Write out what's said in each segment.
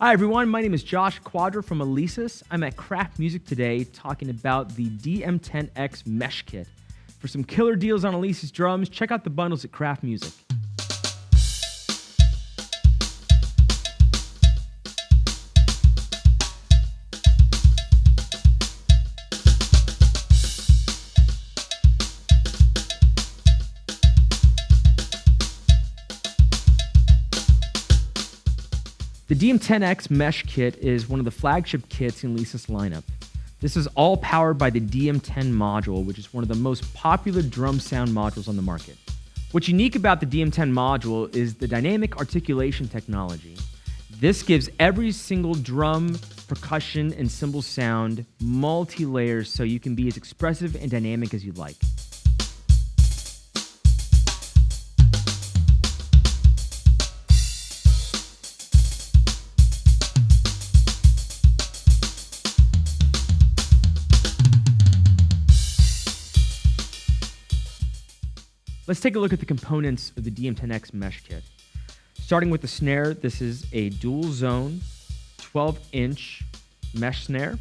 Hi everyone, my name is Josh Cuadra from Alesis. I'm at Kraft Music today talking about the DM10 X Mesh Kit. For some killer deals on Alesis drums, check out the bundles at Kraft Music. The DM10 X Mesh Kit is one of the flagship kits in Alesis lineup. This is all powered by the DM10 Module, which is one of the most popular drum sound modules on the market. What's unique about the DM10 Module is the dynamic articulation technology. This gives every single drum, percussion, and cymbal sound multi-layers so you can be as expressive and dynamic as you'd like. Let's take a look at the components of the DM10 X Mesh Kit. Starting with the snare, this is a dual zone 12-inch mesh snare,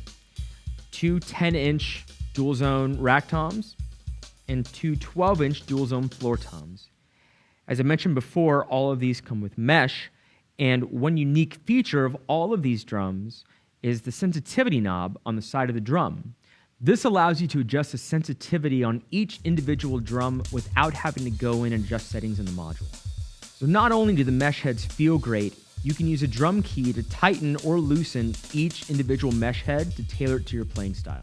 two 10-inch dual zone rack toms, and two 12-inch dual zone floor toms. As I mentioned before, all of these come with mesh, and one unique feature of all of these drums is the sensitivity knob on the side of the drum. This allows you to adjust the sensitivity on each individual drum without having to go in and adjust settings in the module. So not only do the mesh heads feel great, you can use a drum key to tighten or loosen each individual mesh head to tailor it to your playing style.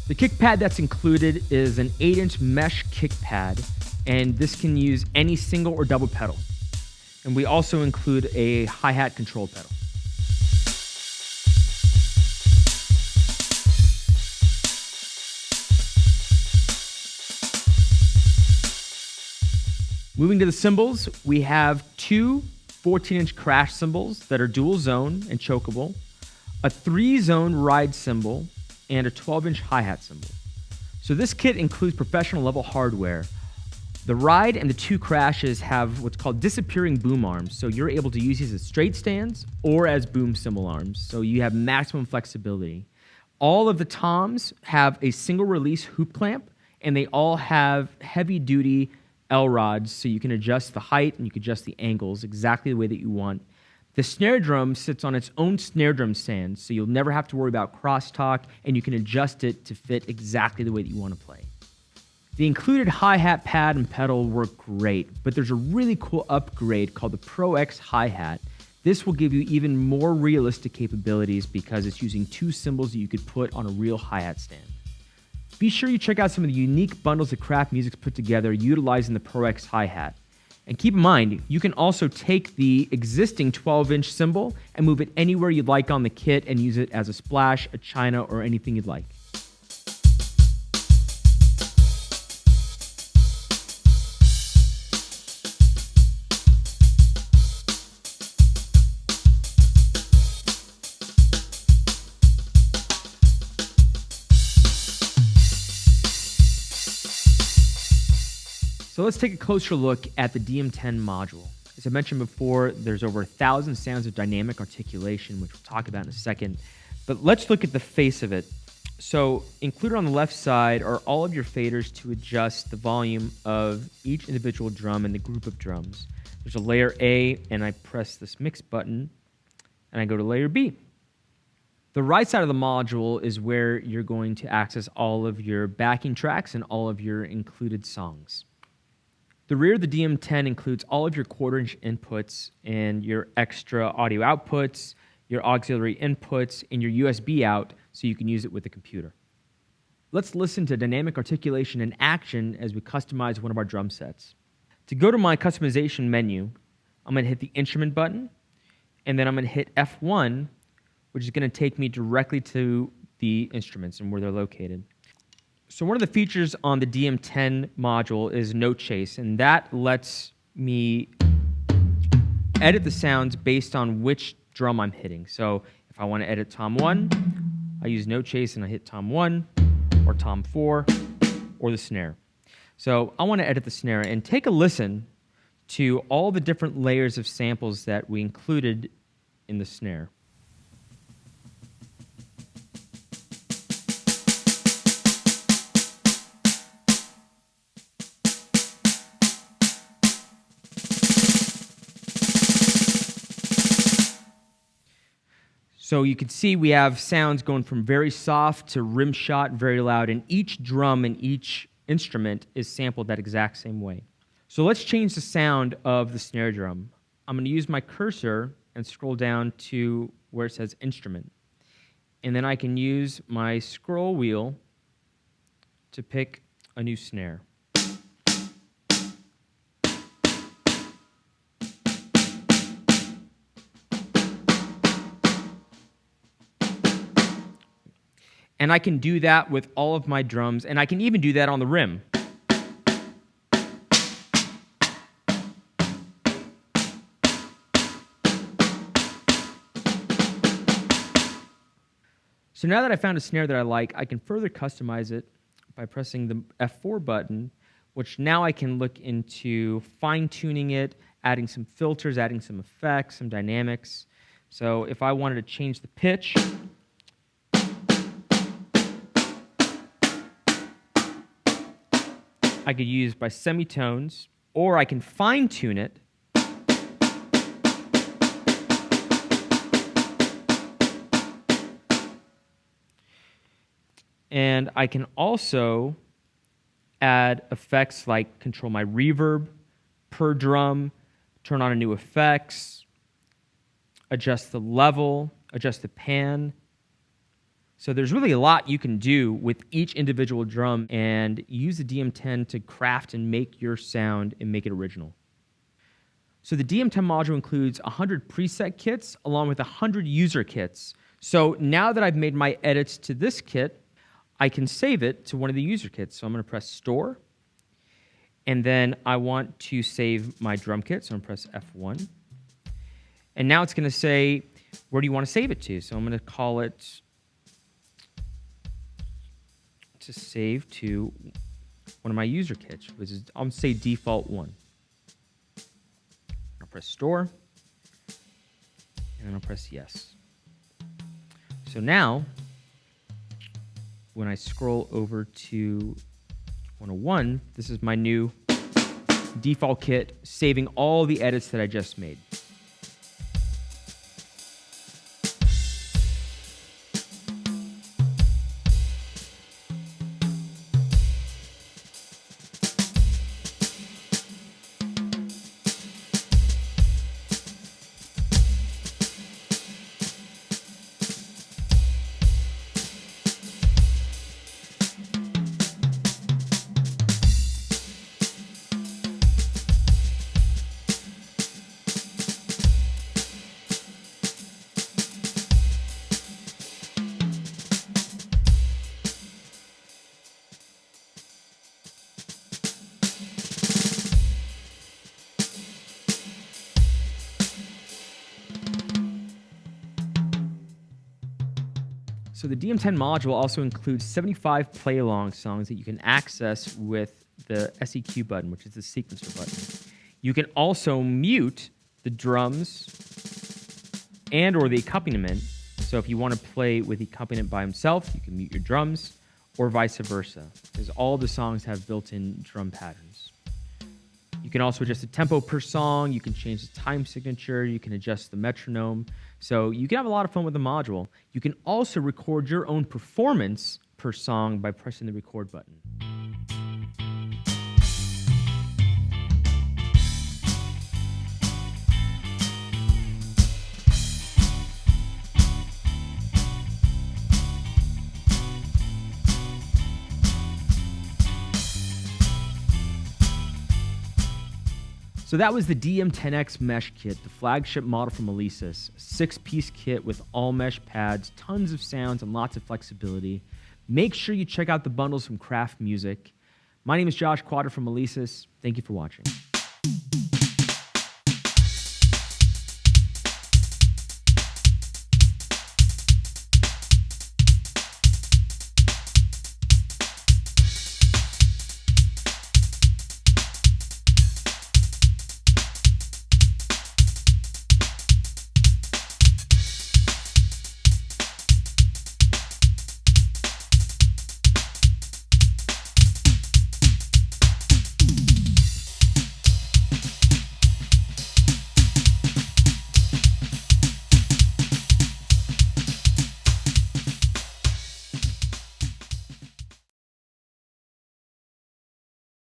The kick pad that's included is an 8-inch mesh kick pad, and this can use any single or double pedal. And we also include a hi-hat control pedal. Moving to the cymbals, we have two 14-inch crash cymbals that are dual zone and chokeable, a 3-zone ride cymbal, and a 12-inch hi-hat cymbal. So this kit includes professional level hardware. The ride and the two crashes have what's called disappearing boom arms, so you're able to use these as straight stands or as boom cymbal arms, so you have maximum flexibility. All of the toms have a single release hoop clamp, and they all have heavy duty L rods, so you can adjust the height and you can adjust the angles exactly the way that you want. The snare drum sits on its own snare drum stand, so you'll never have to worry about crosstalk, and you can adjust it to fit exactly the way that you want to play. The included hi-hat pad and pedal work great, but there's a really cool upgrade called the Pro X hi-hat. This will give you even more realistic capabilities because it's using two cymbals that you could put on a real hi-hat stand. Be sure you check out some of the unique bundles that Kraft Music's put together utilizing the Pro X hi-hat. And keep in mind, you can also take the existing 12-inch cymbal and move it anywhere you'd like on the kit and use it as a splash, a china, or anything you'd like. So let's take a closer look at the DM10 module. As I mentioned before, there's over 1,000 sounds of dynamic articulation, which we'll talk about in a second. But let's look at the face of it. So included on the left side are all of your faders to adjust the volume of each individual drum and the group of drums. There's a layer A, and I press this mix button, and I go to layer B. The right side of the module is where you're going to access all of your backing tracks and all of your included songs. The rear of the DM10 includes all of your quarter-inch inputs and your extra audio outputs, your auxiliary inputs, and your USB out so you can use it with the computer. Let's listen to dynamic articulation in action as we customize one of our drum sets. To go to my customization menu, I'm going to hit the instrument button, and then I'm going to hit F1, which is going to take me directly to the instruments and where they're located. So one of the features on the DM10 module is note chase, and that lets me edit the sounds based on which drum I'm hitting. So if I want to edit tom 1, I use note chase and I hit tom 1 or tom 4 or the snare. So I want to edit the snare and take a listen to all the different layers of samples that we included in the snare. So you can see we have sounds going from very soft to rim shot, very loud, and each drum and each instrument is sampled that exact same way. So let's change the sound of the snare drum. I'm going to use my cursor and scroll down to where it says instrument. And then I can use my scroll wheel to pick a new snare. And I can do that with all of my drums, and I can even do that on the rim. So now that I found a snare that I like, I can further customize it by pressing the F4 button, which now I can look into fine-tuning it, adding some filters, adding some effects, some dynamics. So if I wanted to change the pitch, I could use by semitones, or I can fine-tune it. And I can also add effects like control my reverb per drum, turn on a new effects, adjust the level, adjust the pan. So there's really a lot you can do with each individual drum and use the DM10 to craft and make your sound and make it original. So the DM10 module includes 100 preset kits along with 100 user kits. So now that I've made my edits to this kit, I can save it to one of the user kits. So I'm going to press Store. And then I want to save my drum kit. So I'm going to press F1. And now it's going to say, where do you want to save it to? So I'm going to call it to save to one of my user kits, which is, I'll say default 1. I'll press Store. And I'll press Yes. So now, when I scroll over to 101, this is my new default kit, saving all the edits that I just made. So the DM10 module also includes 75 play-along songs that you can access with the SEQ button, which is the sequencer button. You can also mute the drums and or the accompaniment. So if you want to play with the accompaniment by himself, you can mute your drums, or vice versa, because all the songs have built-in drum patterns. You can also adjust the tempo per song, you can change the time signature, you can adjust the metronome. So you can have a lot of fun with the module. You can also record your own performance per song by pressing the record button. So that was the DM10 X Mesh Kit, the flagship model from Alesis. A 6-piece kit with all mesh pads, tons of sounds, and lots of flexibility. Make sure you check out the bundles from Kraft Music. My name is Josh Cuadra from Alesis. Thank you for watching.